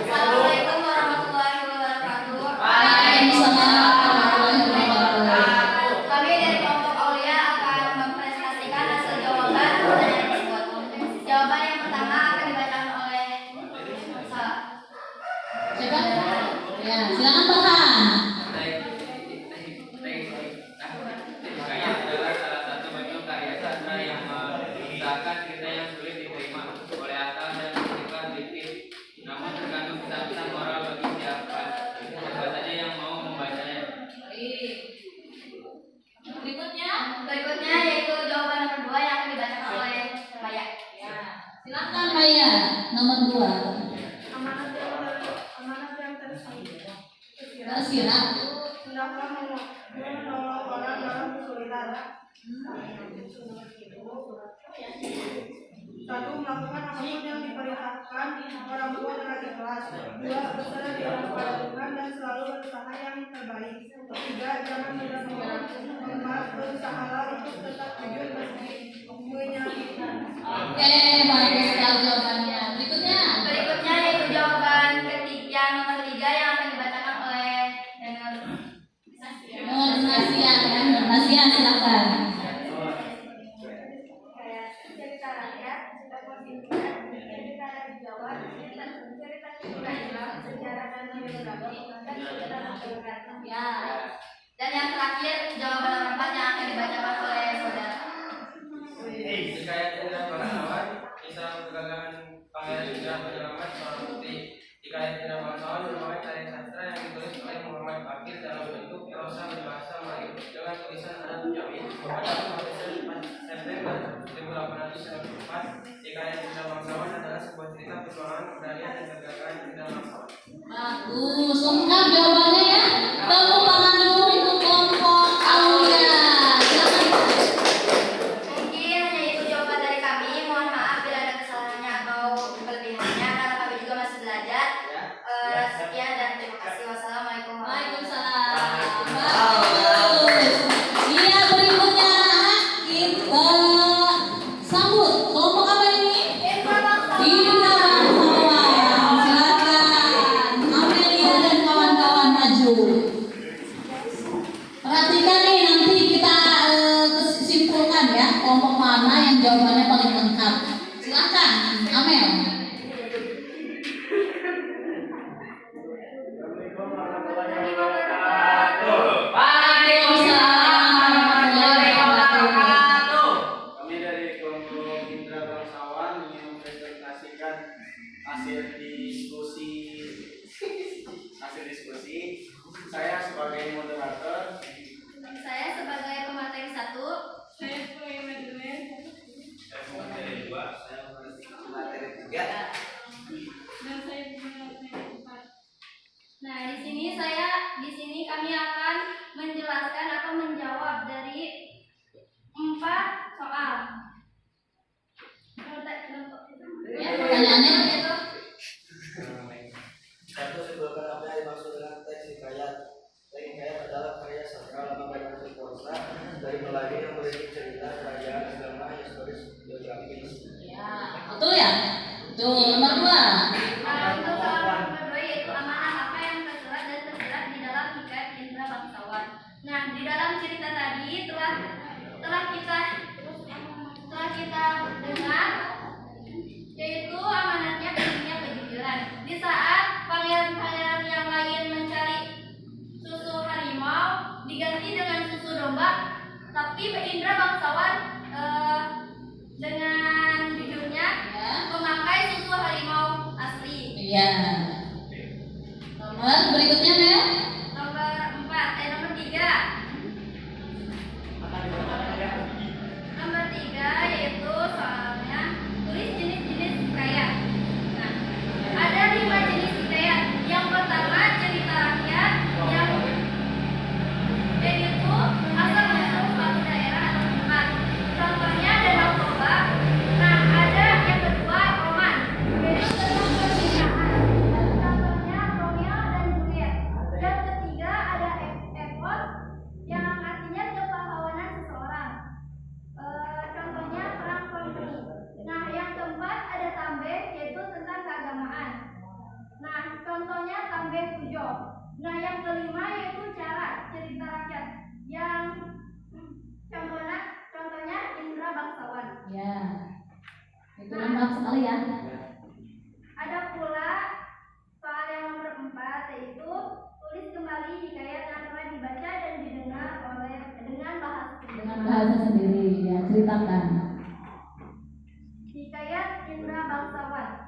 Assalamualaikum warahmatullahi wabarakatuh. Waalaikumsalam warahmatullahi wabarakatuh. Kami dari kelompok Aulia akan mempresentasikan hasil jawaban pertanyaan tersebut. Jawaban yang pertama akan dibacakan oleh Siapa? Ya, silakan Farhan. Hikayat adalah salah satu bentuk karya sastra yang mengisahkan cerita yang sulit diterima oleh akal dan bersifat fiktif, namun terkandung pesan-pesan moral bagi siapa saja yang mau membacanya. Berikutnya yaitu jawaban nomor 2 yang akan dibacakan oleh Maya. Silakan Maya, nomor 2. Amanat yang Tersirat. hendaklah menolong orang dalam kesulitan. 1. Melakukan apapun yang diperintahkan orang tua dengan ikhlas. 2. Berserah diri kepada Tuhan dan selalu berusaha yang terbaik. 3. Jangan mudah menyerah. 4. Berusahalah untuk tetap jujur meski menyakitkan. Oke, bagus sekali jawabannya. Berikutnya. Berikutnya yaitu jawaban ketiga nomor 3 yang akan dibacakan oleh Nur Nasia, ya. Nur Nasia, silakan. cerita rakyat, cerita konstitusi, cerita dari Jawa, cerita Islam, sejarah dan biografi, dan cerita masyarakat. Ya. Dan yang terakhir jawaban nomor 4 yang akan dibacakan oleh saudara. Hikayat Indah Bangsawan, kisah kegagalan Pangeran Indah Penyelamat seorang putri. Hikayat Indah Bangsawan merupakan karya sastra yang ditulis oleh Muhammad Fakir dalam bentuk prosa berbahasa Melayu dengan tulisan Arab Jawi pada 4 September 1894. Hikayat Indah Bangsawan adalah sebuah cerita perjuangan, keberanian, dan kegagalan Indah Bangsawan. Bagus, lengkap jawabannya ya. Tepuk tangan dulu untuk kelompok Aulia. Silakan. Mungkin hanya itu jawaban dari kami. Mohon maaf bila ada kesalahannya atau kelebihannya karena kami juga masih belajar. Sekian dan terima kasih. Wassalamualaikum warahmatullahi wabarakatuh. Bagus. Iya, berikutnya anak-anak kita sambut kelompok apa ini? Indra Bangsawan. Silakan Amelia dan kawan-kawan maju. Perhatikan nih, nanti kita simpulkan ya kelompok mana yang jawabannya paling lengkap. Silakan Amel. Assalamualaikum warahmatullahi wabarakatuh. Waalaikumsalam warahmatullahi wabarakatuh. Kami dari kelompok Indra Bangsawan ingin mempresentasikan hasil diskusi. Saya sebagai moderator. Saya sebagai pemateri 1. Saya sebagai manajemen. Saya pemateri 2. Saya pemateri 3. Dan saya pemateri 4. Nah, di sini kami akan menjelaskan atau menjawab dari 4 soal. Ya, pertanyaannya. Satu, sebutkan apa yang dimaksud dengan teks hikayat. Teks hikayat adalah karya sastra lama berbentuk prosa dari Melayu yang berisi cerita, kerajaan, agama, historis, geografis. Ya, betul ya? Betul. Nomor 2. Untuk soal nomor 2 yaitu amanah apa yang tersurat dan tersirat di dalam hikayat Indra Bangsawan. Nah, di dalam cerita tadi telah kita dengar yaitu amanatnya pentingnya kejujuran. Di saat pangeran-pangeran yang lain mencari susu harimau diganti dengan susu domba, tapi Indra Bangsawan dengan jujurnya memakai susu harimau asli. Iya. Nomor berikutnya Mel. Nomor 3. Nomor 3 yaitu soalnya tulis jenis-jenis hikayat. Nah, ada 5 jenis hikayat. Yang pertama cerita rakyat, yang yaitu asal Contohnya Tambeh Pujo. Nah, yang kelima yaitu cara cerita rakyat. Yang contohnya Indra Bangsawan. Ya. Itu lengkap sekali ya. Ada pula soal yang nomor 4 yaitu tulis kembali hikayat yang telah dibaca dan didengar dengan bahasa Sendiri ya, ceritakan. Hikayat Indra Bangsawan.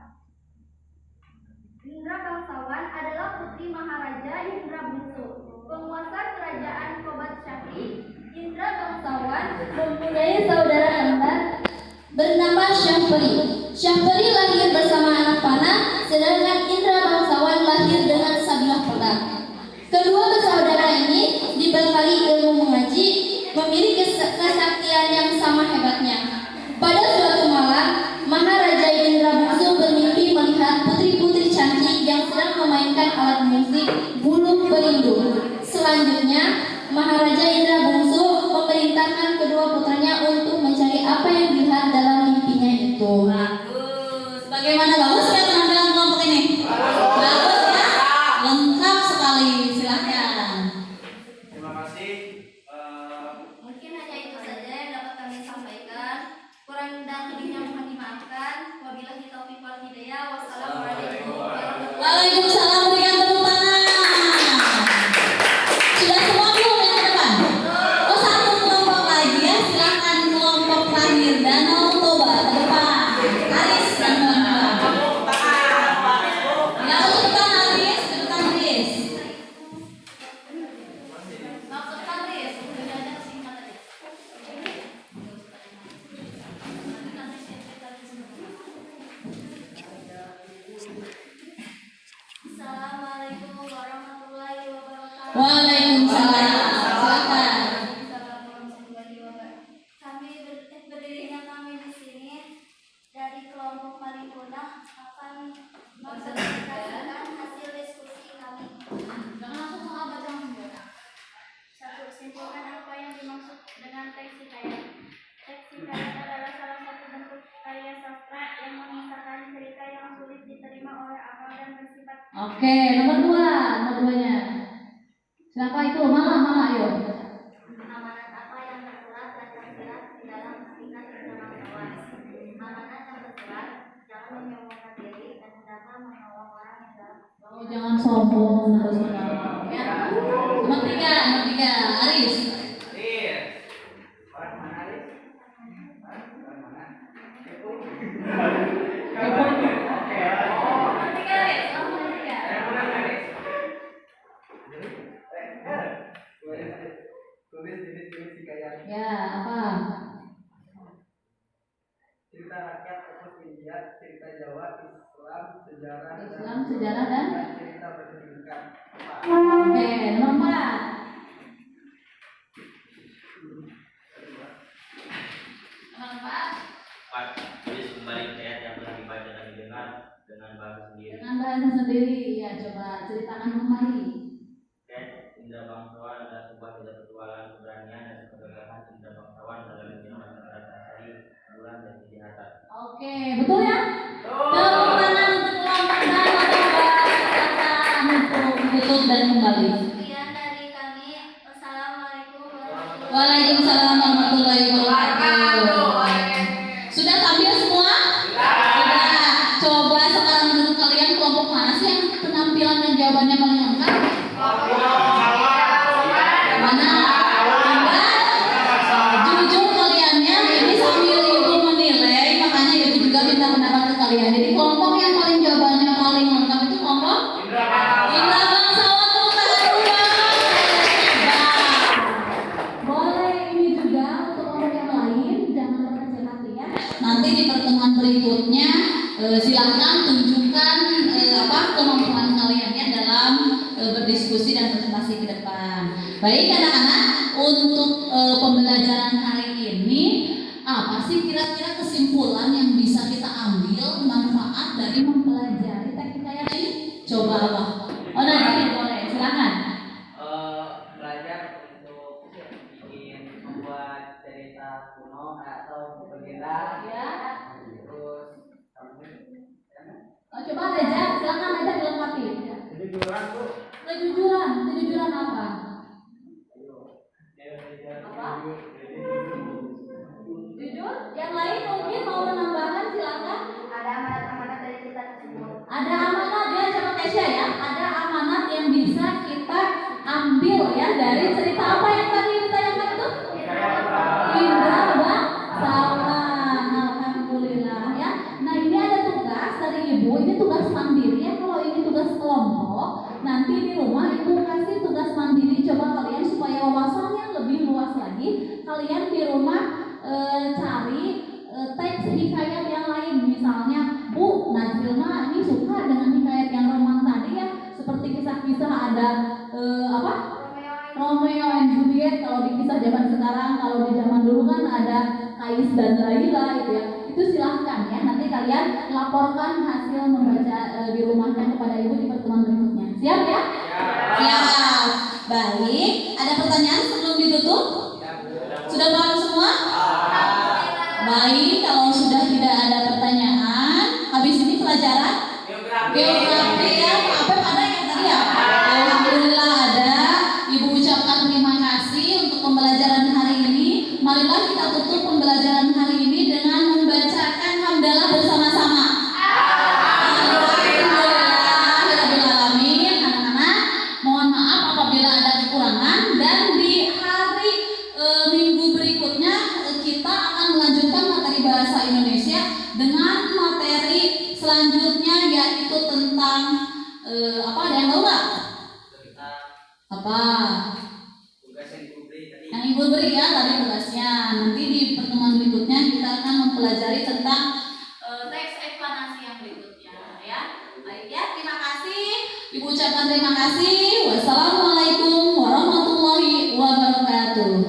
Indra Bangsawan adalah putri Maharaja Indra Bungsu, penguasa kerajaan Kobat Syahri. Indra Bangsawan mempunyai saudara kembar bernama Syahperi. Syahperi lahir bersama anak panah, sedangkan Indra Bangsawan lahir dengan sabilah pedang. Kedua bersaudara ini dibekali ilmu mengaji, memiliki kesaktian yang sama hebatnya. Pada suatu malam, Maharaja Indra Bungsu bermimpi melihat putri-putri cantik yang sedang memainkan alat musik bulung berindu. Selanjutnya, Maharaja Indra Bungsu memerintahkan kedua putranya untuk mencari apa yang dilihat dalam mimpinya itu. Bagus. Bagaimana bagus ya penampilan kelompok ini? Bagus ya? Lengkap sekali. Silahkan. Terima kasih. Mungkin hanya itu saja yang dapat kami sampaikan. Kurang dan lebihnya mohon dimaafkan. Wabillahi taufiq wal hidayah. Wassalamualaikum warahmatullahi wabarakatuh. Waalaikumsalam. Berikan tepuk tangan. Sudah semua belum yang ke depan? Oh, satu kelompok lagi ya. Silahkan kelompok terakhir. Danau Toba ke depan. Aris dan kawan-kawan. Ya, ke depan Aris. Ke depan Aris. Maksud Aris, udah ada singkat aja. Assalamualaikum warahmatullahi wabarakatuh. Waalaikumsalam. Silahkan. Berdirinya kami di sini dari kelompok Paripurna akan mempresentasikan hasil diskusi kami. Jangan langsung mengabat, jangan membaca. Satu, simpulkan apa yang dimaksud dengan teks hikayat. Teks hikayat adalah salah satu bentuk karya sastra yang mengisahkan cerita yang sulit diterima oleh akal dan bersifat. Oke, nomor 2-nya. Siapa itu? Mama, ayo. Amanat apa yang tersurat dan tersirat di dalam Hikayat Indra Bangsawan. Amanat yang tersurat, jangan menyombongkan diri dan hendaklah menolong orang yang dalam. Oh, jangan sombong terus menerus. Ya. Nomor 3. Aris. Orang mana Aris? Orang mana? Tulis hikayat. Ya, apa? Cerita rakyat atau India, cerita Jawa, sejarah dan cerita berpendidikan. Oke, nomor 4. Tulis kembali ayat yang telah dibaca dan didengar dengan bahasa sendiri. Dengan bahasa sendiri, ya coba ceritakan kembali. Indra Bangsawan adalah sebuah cerita petualangan keberanian dan kegagahan Indra Bangsawan dalam menjelang masyarakat asari, bulan dan kejahatan. Oke, betul ya? Tepuk tangan untuk kelompok Danau Toba. Silakan untuk tutup dan kembali. Sekian dari kami. Wassalamualaikum warahmatullahi Waalaikumsalam warahmatullahi wabarakatuh. Sudah tampil semua? Sudah. Coba sekarang dulu kalian kelompok mana sih yang penampilan dan jawabannya paling lengkap? Mana? Jujur kaliannya ini sambil ibu menilai, makanya ibu juga minta pendapat ke kalian. Jadi kelompok yang paling jawabannya paling lengkap itu kelompok Indra Bangsawan. Tepuk tangan dulu. Boleh ini juga untuk kelompok yang lain, jangan berkecil hati ya. Nanti di pertemuan berikutnya silakan tunjukkan kemampuan kalian ya dalam berdiskusi dan presentasi ke depan. Baik anak-anak, untuk pembelajaran hari ini apa sih kira-kira kesimpulan yang bisa kita ambil manfaat dari mempelajari teks hikayat ini? Coba apa? Oh nanti boleh, silakan. Belajar untuk bikin membuat cerita kuno atau legenda. Ya. Terus Oh, coba Reza, silakan Reza dilengkapi. kelompok, nanti di rumah ibu kasih tugas mandiri, coba kalian supaya wawasannya lebih luas lagi, kalian di rumah cari teks hikayat yang lain. Misalnya, Bu, Najilma ini suka dengan hikayat yang roman tadi ya, seperti kisah-kisah ada Romeo and Juliet kalau di kisah zaman sekarang. Kalau di zaman dulu kan ada Kais dan Laila gitu ya. Itu silahkan ya, nanti kalian laporkan hasil membaca di rumahnya kepada ibu di pertemuan berikutnya. Siap ya? Siap. Baik, ada pertanyaan sebelum ditutup? Sudah paham semua? Baik, kalau sudah tidak ada pertanyaan, habis ini pelajaran geografi ya. Apa ada yang tadi ya? Alhamdulillah ada. Ibu ucapkan terima kasih untuk pembelajaran hari ini. Marilah kita tutup pembelajaran hari ini dengan membacakan hamdalah bersama-sama. Alhamdulillahirrahmanirrahim. Anak-anak, mohon maaf apabila ada kekurangan, dan di hari minggu berikutnya kita akan melanjutkan materi bahasa Indonesia dengan materi selanjutnya, yaitu tentang apa, ada yang tahu nggak? Apa? Yang ibu beri ya tadi tugasnya. Nanti di pertemuan berikutnya kita akan mempelajari tentang teks eksplanasi yang berikutnya ya. Baik ya, terima kasih. Ibu ucapkan terima kasih. Wassalamualaikum warahmatullahi wabarakatuh.